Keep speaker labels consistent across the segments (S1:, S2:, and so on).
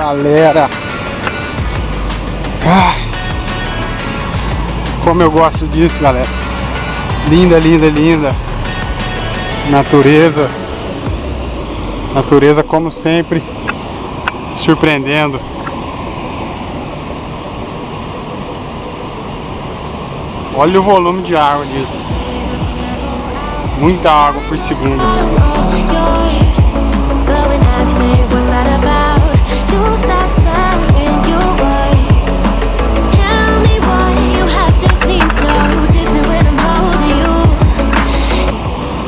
S1: galera. Como eu gosto disso, galera. Linda, linda, linda. Natureza. Natureza, como sempre, surpreendendo. Olha o volume de água disso. Muita água por segundo.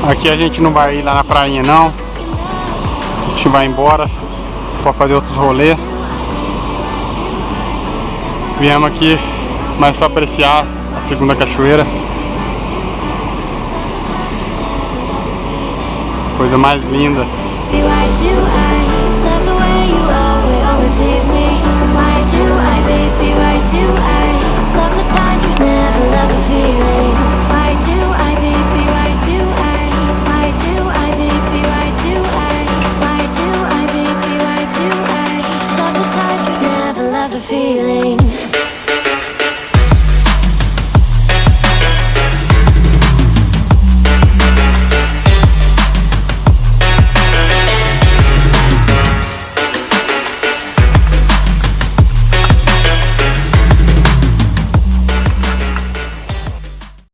S1: Aqui a gente não vai ir lá na prainha não. A gente vai embora para fazer outros rolês. Viemos aqui mais para apreciar a segunda cachoeira. Coisa mais linda.
S2: Feeling